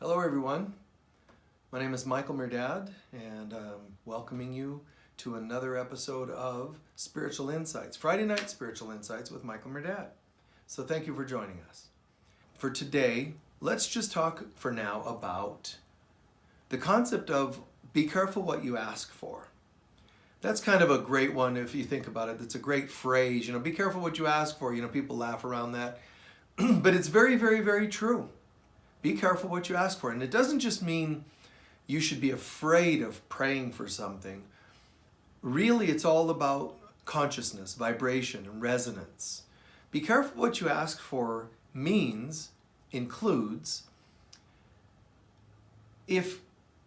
Hello everyone, my name is Michael Mirdad and I'm welcoming you to another episode of Spiritual Insights, Friday Night Spiritual Insights with Michael Mirdad. So thank you for joining us. For today, let's just talk for now about the concept of be careful what you ask for. That's kind of a great one if you think about it. It's a great phrase, be careful what you ask for. People laugh around that. But it's very, very, very true. Be careful what you ask for. And it doesn't just mean you should be afraid of praying for something. Really, it's all about consciousness, vibration, and resonance. Be careful what you ask for includes, if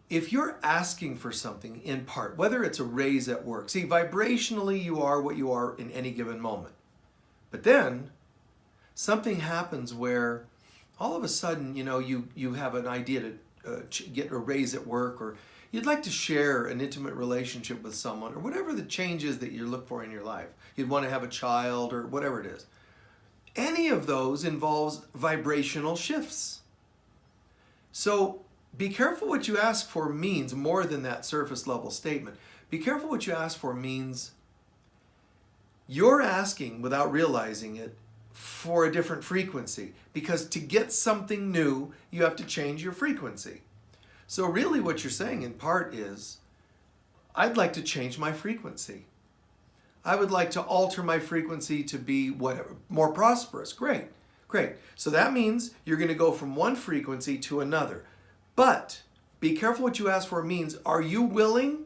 you're asking for something in part, whether it's a raise at work. See, vibrationally, you are what you are in any given moment. But then, something happens where all of a sudden, you have an idea to get a raise at work, or you'd like to share an intimate relationship with someone, or whatever the change is that you look for in your life. You'd want to have a child, or whatever it is. Any of those involves vibrational shifts. So be careful what you ask for means more than that surface level statement. Be careful what you ask for means you're asking without realizing it for a different frequency, because to get something new, you have to change your frequency. So really what you're saying in part is, I'd like to change my frequency. I would like to alter my frequency to be whatever, more prosperous. Great. So that means you're going to go from one frequency to another. But be careful what you ask for means, are you willing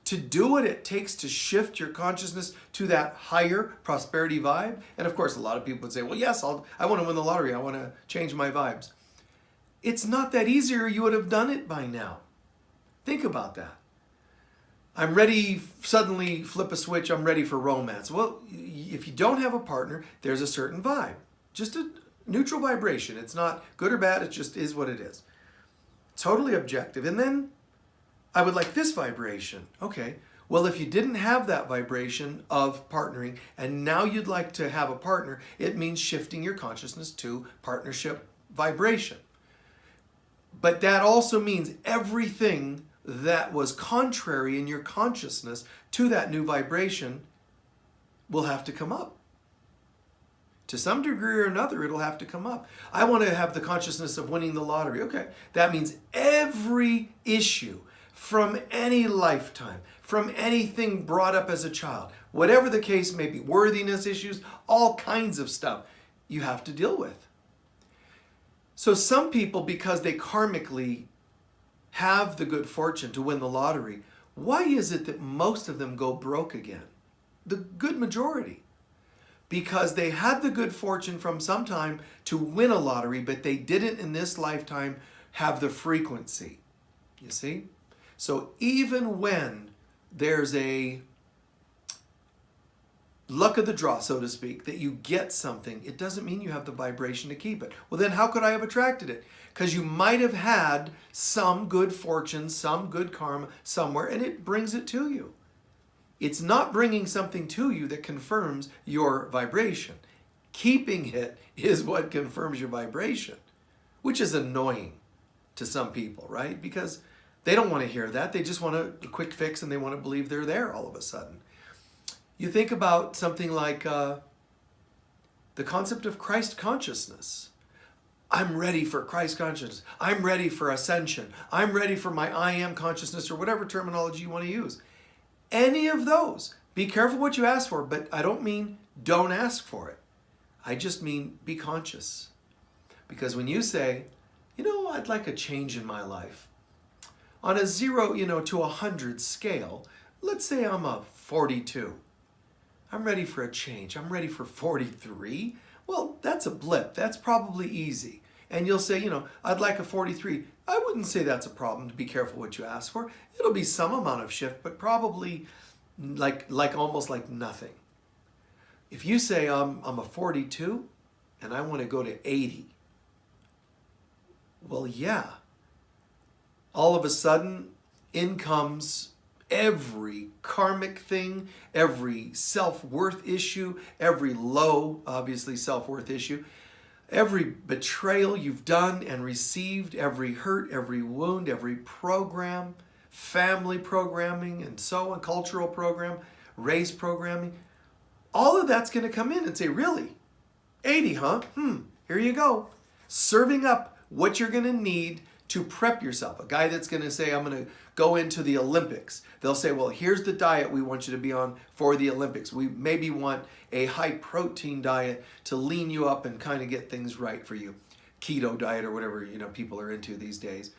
to do what it takes to shift your consciousness to that higher prosperity vibe? And of course, a lot of people would say, well, yes, I want to win the lottery. I want to change my vibes. It's not that easy, or you would have done it by now. Think about that. I'm ready, suddenly flip a switch, I'm ready for romance. Well, if you don't have a partner, there's a certain vibe. Just a neutral vibration. It's not good or bad, it just is what it is. Totally objective. And then I would like this vibration. Okay, well, if you didn't have that vibration of partnering and now you'd like to have a partner, it means shifting your consciousness to partnership vibration. But that also means everything that was contrary in your consciousness to that new vibration will have to come up. To some degree or another, it'll have to come up. I want to have the consciousness of winning the lottery. Okay, that means every issue from any lifetime, from anything brought up as a child, whatever the case may be, worthiness issues, all kinds of stuff you have to deal with. So some people, because they karmically have the good fortune to win the lottery, why is it that most of them go broke again? The good majority. Because they had the good fortune from some time to win a lottery, but they didn't in this lifetime have the frequency. You see? So even when there's a luck of the draw, so to speak, that you get something, it doesn't mean you have the vibration to keep it. Well, then how could I have attracted it? Because you might have had some good fortune, some good karma somewhere, and it brings it to you. It's not bringing something to you that confirms your vibration. Keeping it is what confirms your vibration, which is annoying to some people, right? Because they don't want to hear that. They just want a quick fix, and they want to believe they're there all of a sudden. You think about something like the concept of Christ consciousness. I'm ready for Christ consciousness. I'm ready for ascension. I'm ready for my I am consciousness, or whatever terminology you want to use. Any of those. Be careful what you ask for, but I don't mean don't ask for it. I just mean be conscious. Because when you say, I'd like a change in my life, on a 0, to 100 scale, let's say I'm a 42. I'm ready for a change. I'm ready for 43. Well, that's a blip. That's probably easy. And you'll say, I'd like a 43. I wouldn't say that's a problem to be careful what you ask for. It'll be some amount of shift, but probably like almost like nothing. If you say I'm a 42 and I want to go to 80, well, yeah. All of a sudden, in comes every karmic thing, every self-worth issue, every low, obviously, self-worth issue. every betrayal you've done and received, every hurt, every wound, every program, family programming and so on, cultural program, race programming, all of that's going to come in and say, really? 80, huh? Here you go. Serving up what you're going to need to prep yourself. A guy that's going to say, I'm going to go into the Olympics. They'll say, well, here's the diet we want you to be on for the Olympics. We maybe want a high protein diet to lean you up and kind of get things right for you. Keto diet or whatever, people are into these days.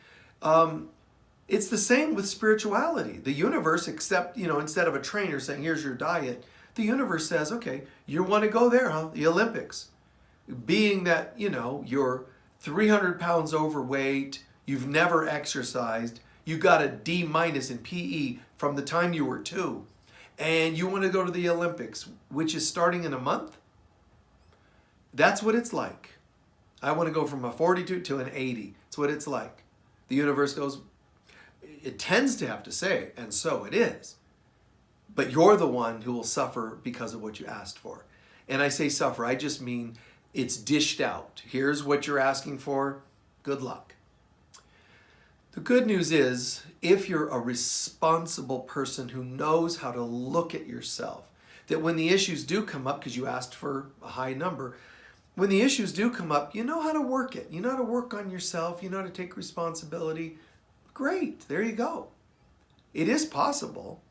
It's the same with spirituality. The universe, except, instead of a trainer saying, here's your diet, the universe says, okay, you want to go there, huh? The Olympics. Being that, you're 300 pounds overweight, you've never exercised, you got a D- in PE from the time you were 2, and you want to go to the Olympics, which is starting in a month. That's what it's like. I want to go from a 42 to an 80. That's what it's like. The universe goes, it tends to have to say, and so it is. But you're the one who will suffer because of what you asked for. And I say suffer, I just mean it's dished out. Here's what you're asking for. Good luck. The good news is, if you're a responsible person who knows how to look at yourself, that when the issues do come up, because you asked for a high number, when the issues do come up, you know how to work it. You know how to work on yourself. You know how to take responsibility. Great. There you go. It is possible.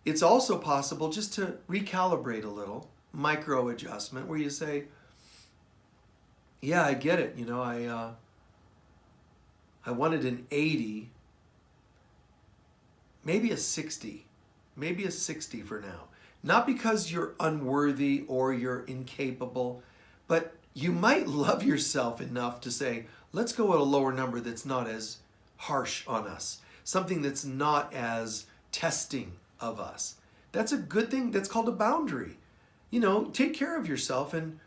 It's also possible just to recalibrate a little, micro adjustment, where you say, yeah, I get it. I wanted an 80, maybe a 60, maybe a 60 for now. Not because you're unworthy or you're incapable, but you might love yourself enough to say, let's go at a lower number that's not as harsh on us, something that's not as testing of us. That's a good thing. That's called a boundary. Take care of yourself and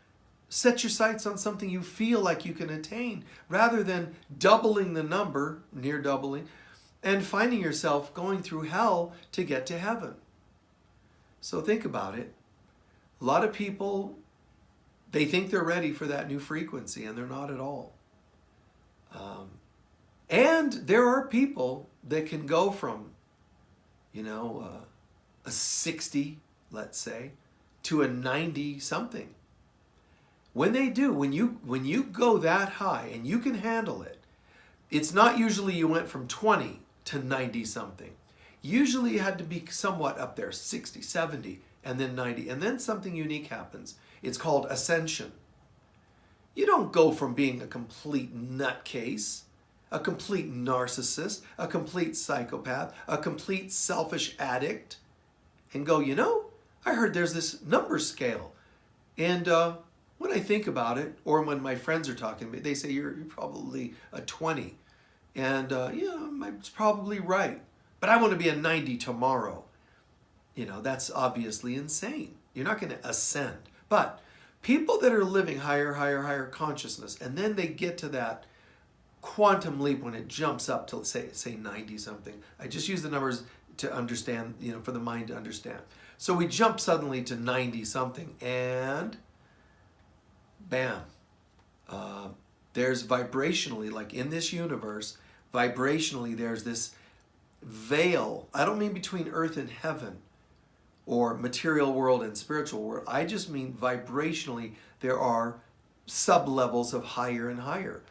set your sights on something you feel like you can attain, rather than doubling the number, near doubling, and finding yourself going through hell to get to heaven. So think about it. A lot of people, they think they're ready for that new frequency, and they're not at all. And there are people that can go from, a 60, let's say, to a 90 something. When they do, when you go that high and you can handle it, it's not usually you went from 20 to 90 something. Usually you had to be somewhat up there, 60, 70, and then 90. And then something unique happens. It's called ascension. You don't go from being a complete nutcase, a complete narcissist, a complete psychopath, a complete selfish addict, and go, I heard there's this number scale. And when I think about it, or when my friends are talking to me, they say, you're probably a 20. And it's probably right. But I want to be a 90 tomorrow. That's obviously insane. You're not going to ascend. But people that are living higher consciousness, and then they get to that quantum leap when it jumps up to say 90 something. I just use the numbers to understand, for the mind to understand. So we jump suddenly to 90 something, and bam, there's vibrationally, like in this universe, vibrationally there's this veil. I don't mean between earth and heaven or material world and spiritual world. I just mean vibrationally there are sub-levels of higher and higher.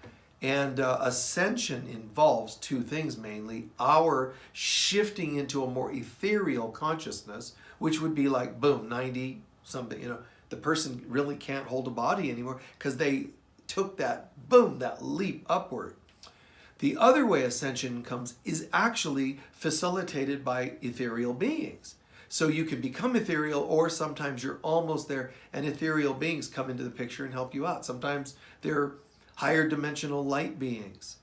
And ascension involves two things mainly. Our shifting into a more ethereal consciousness, which would be like, boom, 90 something. The person really can't hold a body anymore because they took that, boom, that leap upward. The other way ascension comes is actually facilitated by ethereal beings. So you can become ethereal, or sometimes you're almost there and ethereal beings come into the picture and help you out. Sometimes they're higher dimensional light beings,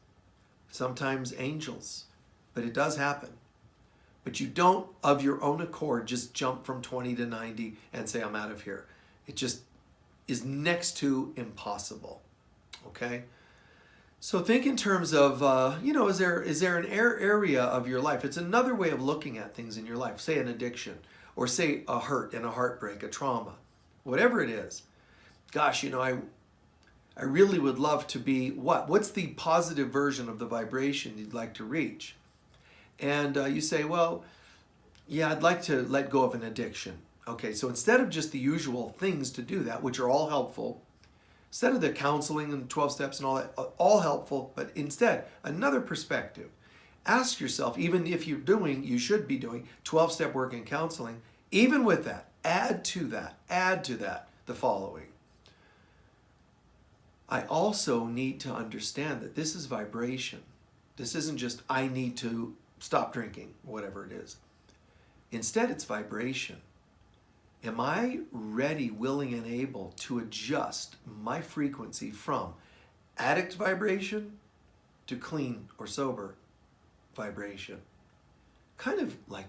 sometimes angels, but it does happen. But you don't, of your own accord, just jump from 20 to 90 and say, I'm out of here. It just is next to impossible, okay? So think in terms of, is there an area of your life? It's another way of looking at things in your life. Say an addiction, or say a hurt and a heartbreak, a trauma, whatever it is. Gosh, I really would love to be what? What's the positive version of the vibration you'd like to reach? And you say, well, yeah, I'd like to let go of an addiction. Okay, so instead of just the usual things to do that, which are all helpful, instead of the counseling and 12 steps and all that, all helpful, but instead, another perspective. Ask yourself, even if you should be doing 12-step work and counseling, even with that, add to that the following. I also need to understand that this is vibration. This isn't just, I need to stop drinking, whatever it is. Instead, it's vibration. Am I ready, willing, and able to adjust my frequency from addict vibration to clean or sober vibration? Kind of like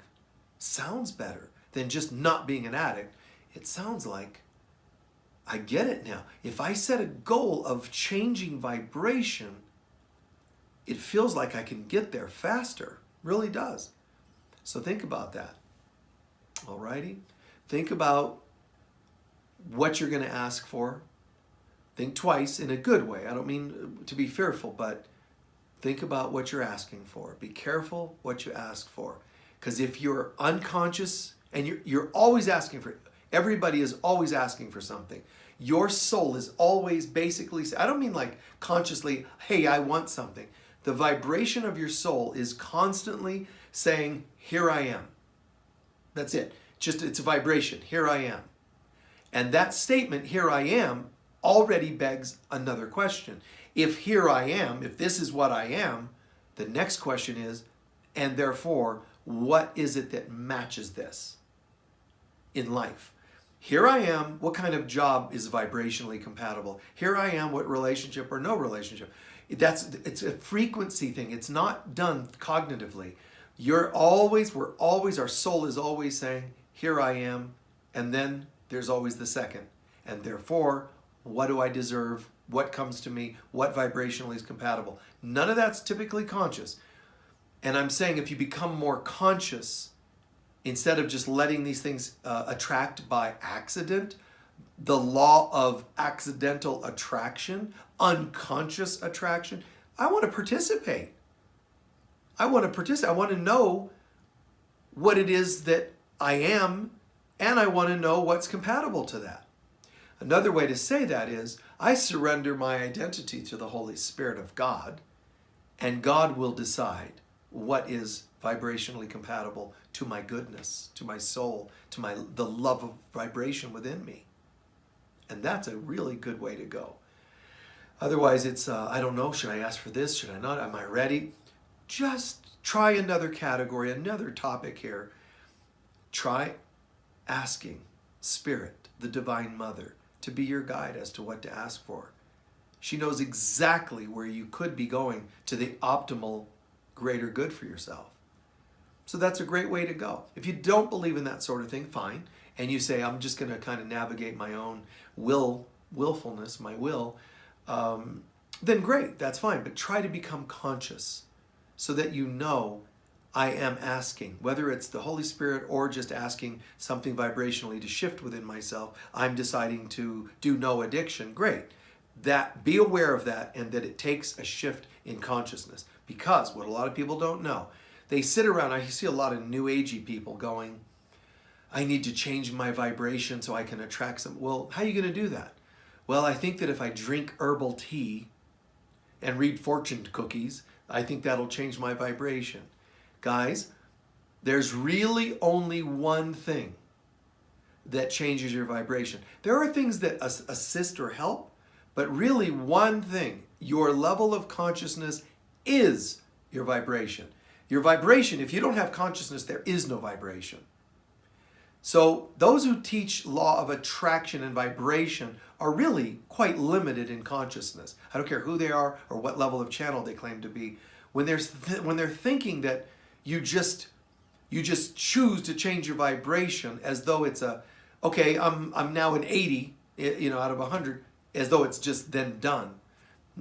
sounds better than just not being an addict. It sounds like I get it now. If I set a goal of changing vibration, it feels like I can get there faster. Really does. So think about that. Alrighty? Think about what you're going to ask for. Think twice in a good way. I don't mean to be fearful, but think about what you're asking for. Be careful what you ask for. Because if you're unconscious and you're always asking for, everybody is always asking for something. Your soul is always basically, I don't mean like consciously, hey, I want something. The vibration of your soul is constantly saying, here I am. That's it. Just, it's a vibration. Here I am. And that statement, here I am, already begs another question. If here I am, if this is what I am, the next question is, and therefore, what is it that matches this in life? Here I am, what kind of job is vibrationally compatible? Here I am, what relationship or no relationship? It's a frequency thing. It's not done cognitively. Our soul is always saying, here I am, and then there's always the second. And therefore, what do I deserve? What comes to me? What vibrationally is compatible? None of that's typically conscious. And I'm saying if you become more conscious, instead of just letting these things attract by accident, the law of accidental attraction, unconscious attraction, I want to participate. I want to know what it is that I am, and I want to know what's compatible to that. Another way to say that is, I surrender my identity to the Holy Spirit of God, and God will decide what is vibrationally compatible to my goodness, to my soul, to the love of vibration within me. And that's a really good way to go. Otherwise, it's, I don't know, should I ask for this? Should I not? Am I ready? Just try another category, another topic here. Try asking Spirit, the Divine Mother, to be your guide as to what to ask for. She knows exactly where you could be going to the optimal greater good for yourself. So that's a great way to go. If you don't believe in that sort of thing, fine. And you say, I'm just going to kind of navigate my own willfulness, my will, then great, that's fine. But try to become conscious so that you know I am asking, whether it's the Holy Spirit or just asking something vibrationally to shift within myself. I'm deciding to do no addiction. Great. Be aware of that, and that it takes a shift in consciousness. Because what a lot of people don't know, they sit around, I see a lot of new agey people going, I need to change my vibration so I can attract some. Well, how are you going to do that? Well, I think that if I drink herbal tea and read fortune cookies, I think that'll change my vibration. Guys, there's really only one thing that changes your vibration. There are things that assist or help, but really one thing, your level of consciousness is your vibration. Your vibration, if you don't have consciousness, there is no vibration. So those who teach law of attraction and vibration are really quite limited in consciousness. I don't care who they are or what level of channel they claim to be. When they're thinking that you just choose to change your vibration as though it's okay, I'm now an 80, out of 100, as though it's just then done.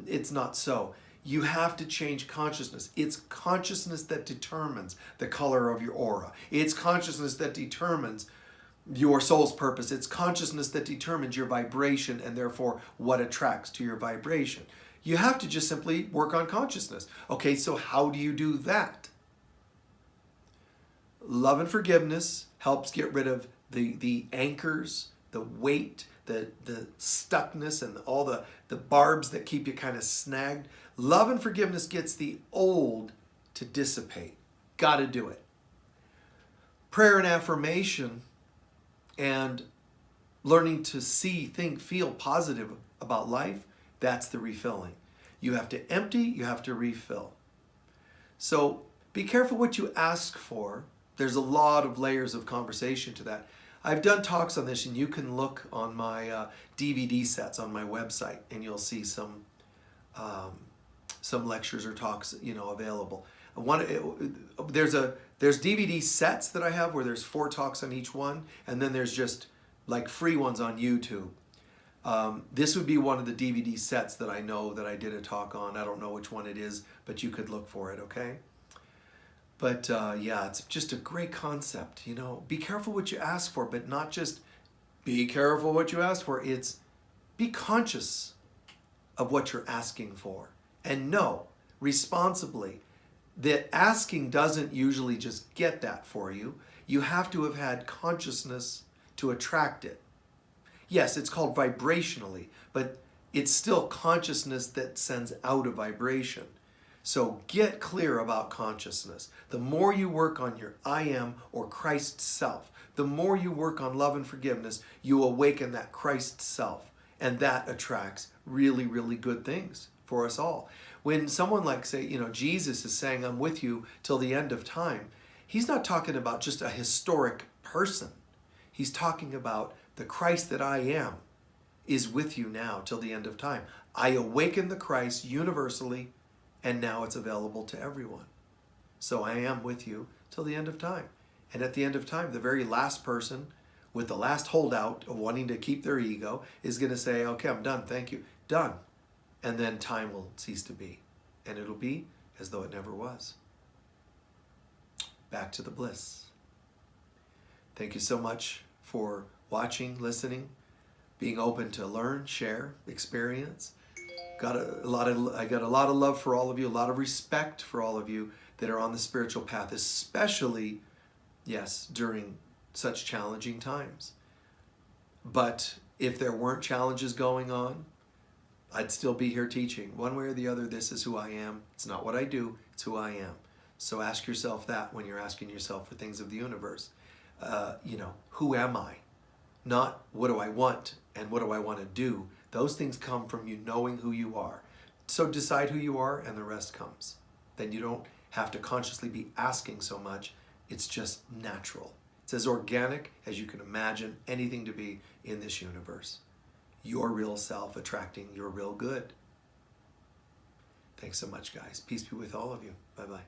It's not so. You have to change consciousness. It's consciousness that determines the color of your aura. It's consciousness that determines your soul's purpose. It's consciousness that determines your vibration and therefore what attracts to your vibration. You have to just simply work on consciousness. Okay, so how do you do that? Love and forgiveness helps get rid of the anchors, the weight, the stuckness, and all the barbs that keep you kind of snagged. Love and forgiveness gets the old to dissipate. Got to do it. Prayer and affirmation and learning to see, think, feel positive about life, that's the refilling. You have to empty, you have to refill. So be careful what you ask for. There's a lot of layers of conversation to that. I've done talks on this, and you can look on my DVD sets on my website, and you'll see some lectures or talks, available. There's DVD sets that I have where there's 4 talks on each one, and then there's just like free ones on YouTube. This would be one of the DVD sets that I know that I did a talk on. I don't know which one it is, but you could look for it, okay? But yeah, it's just a great concept, Be careful what you ask for, but not just be careful what you ask for. It's be conscious of what you're asking for. And know responsibly that asking doesn't usually just get that for you. You have to have had consciousness to attract it. Yes, it's called vibrationally, but it's still consciousness that sends out a vibration. So get clear about consciousness. The more you work on your I am or Christ self, the more you work on love and forgiveness, you awaken that Christ self. And that attracts really, really good things for us all. When someone like, say, Jesus is saying, I'm with you till the end of time, he's not talking about just a historic person. He's talking about the Christ that I am is with you now till the end of time. I awaken the Christ universally, and now it's available to everyone. So I am with you till the end of time. And at the end of time, the very last person with the last holdout of wanting to keep their ego is going to say, okay, I'm done, thank you, done. And then time will cease to be. And it'll be as though it never was. Back to the bliss. Thank you so much for watching, listening, being open to learn, share, experience. I got a lot of love for all of you, a lot of respect for all of you that are on the spiritual path, especially, yes, during such challenging times. But if there weren't challenges going on, I'd still be here teaching. One way or the other, this is who I am. It's not what I do, it's who I am. So ask yourself that when you're asking yourself for things of the universe. Who am I? Not what do I want and what do I want to do. Those things come from you knowing who you are. So decide who you are and the rest comes. Then you don't have to consciously be asking so much. It's just natural. It's as organic as you can imagine anything to be in this universe. Your real self attracting your real good. Thanks so much, guys. Peace be with all of you. Bye-bye.